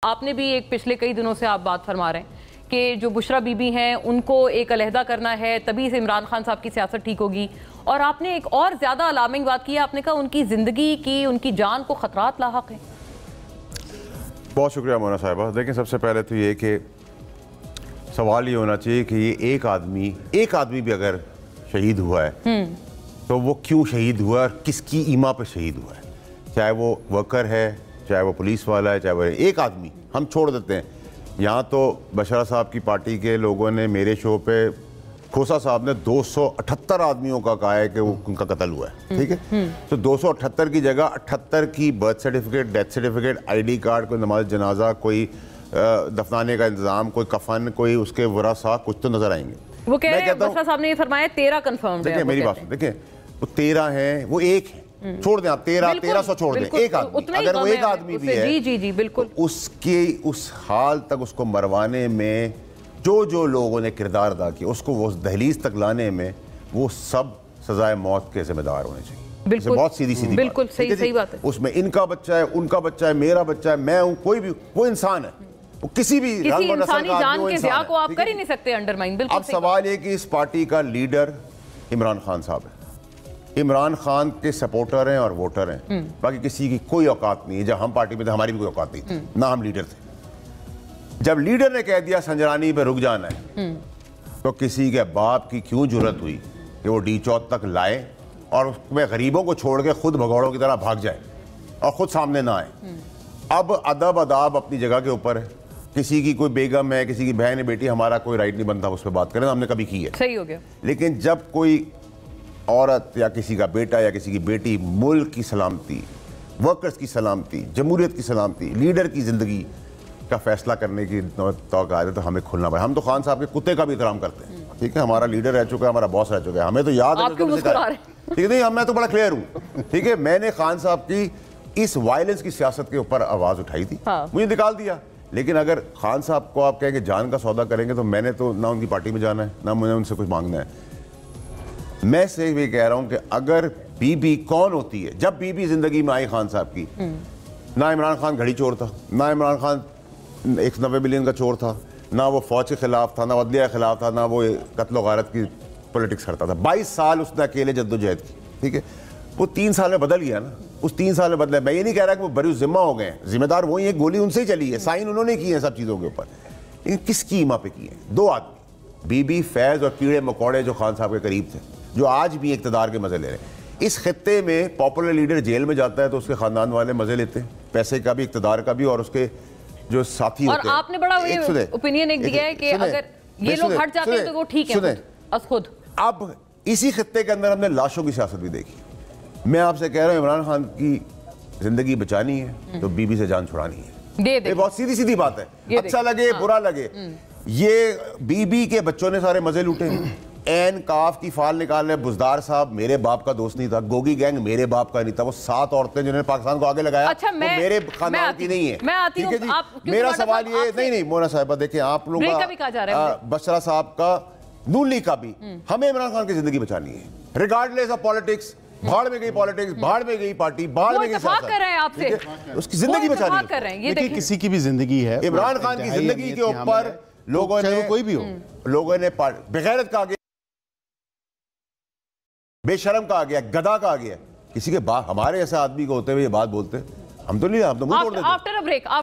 आपने भी एक पिछले कई दिनों से आप बात फरमा रहे हैं कि जो बुशरा बीबी हैं उनको एक अलहदा करना है, तभी से इमरान खान साहब की सियासत ठीक होगी। और आपने एक और ज़्यादा अलार्मिंग बात की है, आपने कहा उनकी ज़िंदगी की, उनकी जान को ख़तरात लाहक हैं। बहुत शुक्रिया मोना साहिबा। देखिए, सबसे पहले तो ये कि सवाल ये होना चाहिए कि ये एक आदमी भी अगर शहीद हुआ है तो वो क्यों शहीद हुआ और किसकी ईमा पे शहीद हुआ है। चाहे वो वर्कर है, चाहे वो पुलिस वाला है, चाहे वो एक आदमी, हम छोड़ देते हैं। यहाँ तो बशरा साहब की पार्टी के लोगों ने मेरे शो पे, खोसा साहब ने 278 आदमियों का कहा है कि वो उनका कत्ल हुआ है, ठीक है। तो 278 की जगह 78 की birth certificate, death certificate, ID card, कोई नमाज जनाजा, कोई दफनाने का इंतजाम, कोई कफन, कोई उसके वरासा, कुछ तो नजर आएंगे। वो कह रहे हैं, बशरा साहब ने ये फरमाया 13 कंफर्म है। देखिए मेरी बात, देखिए वो 13 हैं, वो एक है, छोड़ दें आप 1300 छोड़ दें, एक आदमी, अगर वो एक आदमी भी है, जी बिल्कुल, तो उसके उस हाल तक उसको मरवाने में जो लोगों ने किरदार अदा किया, उसको वो दहलीज तक लाने में वो सब सजाए मौत के जिम्मेदार होने चाहिए। बिल्कुल, बहुत सीधी बिल्कुल सही बात है। उसमें इनका बच्चा है, उनका बच्चा है, मेरा बच्चा है, मैं हूं, कोई भी, वो इंसान है, वो किसी भी इंसानी जान के ज़िया को आप कर ही नहीं सकते अंडरमाइन। बिल्कुल। अब सवाल ये कि इस पार्टी का लीडर इमरान खान साहब है, इमरान खान के सपोर्टर हैं और वोटर हैं, बाकी किसी की कोई औकात नहीं है। जब हम पार्टी में थे हमारी भी कोई औकात नहीं थी, ना हम लीडर थे। जब लीडर ने कह दिया संजरानी पे रुक जाना है, तो किसी के बाप की क्यों जरूरत हुई कि वो डी चौथ तक लाए और उसमें गरीबों को छोड़ के खुद भगौड़ों की तरह भाग जाए और खुद सामने ना आए। अब अदब अदाब अपनी जगह के ऊपर है। किसी की कोई बेगम है, किसी की बहन है, बेटी, हमारा कोई राइट नहीं बनता उस पर बात करें, हमने कभी की है, सही हो गया। लेकिन जब कोई औरत या किसी का बेटा या किसी की बेटी मुल्क की सलामती, वर्कर्स की सलामती, जमहूरियत की सलामती, लीडर की ज़िंदगी का फैसला करने की तौक़ आ जाए तो हमें खुलना पड़े। हम तो खान साहब के कुत्ते का भी एहतराम करते हैं, ठीक है, हमारा लीडर रह चुका है, हमारा बॉस रह चुका है, हमें तो याद है, ठीक है, नहीं, मैं तो बड़ा क्लियर हूँ, ठीक है। मैंने खान साहब की इस वायलेंस की सियासत के ऊपर आवाज़ उठाई थी, मुझे निकाल दिया। लेकिन अगर खान साहब को आप कहें कि जान का सौदा करेंगे, तो मैंने तो ना उनकी पार्टी में जाना है, ना मुझे उनसे कुछ मांगना है। मैं से भी कह रहा हूं कि अगर बीबी कौन होती है, जब बीबी जिंदगी में आई खान साहब की, ना इमरान खान घड़ी चोर था, ना इमरान खान 190 बिलियन का चोर था, ना वो फौज के खिलाफ था, ना अदलिया के खिलाफ था, ना वो कत्ल गारत की पॉलिटिक्स करता था। 22 साल उसने अकेले जद्दोजहद की, ठीक है। वो 3 साल में बदल गया ना, उस 3 साल में बदला। मैं ये नहीं कह रहा कि वो बरी जिम्मा हो गए, जिम्मेदार वही है, गोली उनसे ही चली है, साइन उन्होंने किए हैं सब चीज़ों के ऊपर, लेकिन किसकी ईमा पे किए हैं? 2 आदमी, बीबी, फैज़ और कीड़े मकोड़े जो खान साहब के करीब थे, जो आज भी इक़्तिदार के मजे ले रहे हैं। इस खित्ते में पॉपुलर लीडर जेल में जाता है तो उसके खानदान वाले मजे लेते हैं, पैसे का भी, इक़्तिदार का भी, और उसके जो साथी होते हैं। और आपने बड़ा ओपिनियन एक दिया है कि अगर ये लोग हट जाते हैं तो वो ठीक है खुद। अब इसी खित्ते के अंदर हमने लाशों की सियासत भी देखी। मैं आपसे कह रहा हूँ, इमरान खान की जिंदगी बचानी है तो बीबी से जान छुड़ानी है। ये बहुत सीधी बात है, अच्छा लगे बुरा लगे। ये बीबी के बच्चों ने सारे मजे लूटे, एन काफ की फाल निकाल रहे। बुजदार साहब मेरे बाप का दोस्त नहीं था, गोगी गैंग मेरे बाप का नहीं था, वो 7 औरतें जिन्होंने पाकिस्तान को आगे लगाया, अच्छा, वो मेरे खानदान की नहीं है। ठीक है जी, मेरा सवाल ये नहीं मोना साहिबा, देखिए आप लोग बशरा साहब का, नून लीग का भी, हमें इमरान खान की जिंदगी बचानी है, रिगार्डलेस ऑफ पॉलिटिक्स। भाड़ में गई पॉलिटिक्स, भाड़ में गई पार्टी, भाड़ में गई सियासत, कर रहे हैं आपसे, उसकी जिंदगी बचानी है। देखिए किसी की भी जिंदगी है, इमरान खान की जिंदगी के ऊपर लोगों ने, कोई भी हो, लोगों ने बेगैरत कहा गया, बेशरम कहा गया, गधा कहा गया। किसी के बाप हमारे ऐसे आदमी को होते हुए ये बात बोलते, हम तो नहीं, हम तो मुंह तोड़ देते।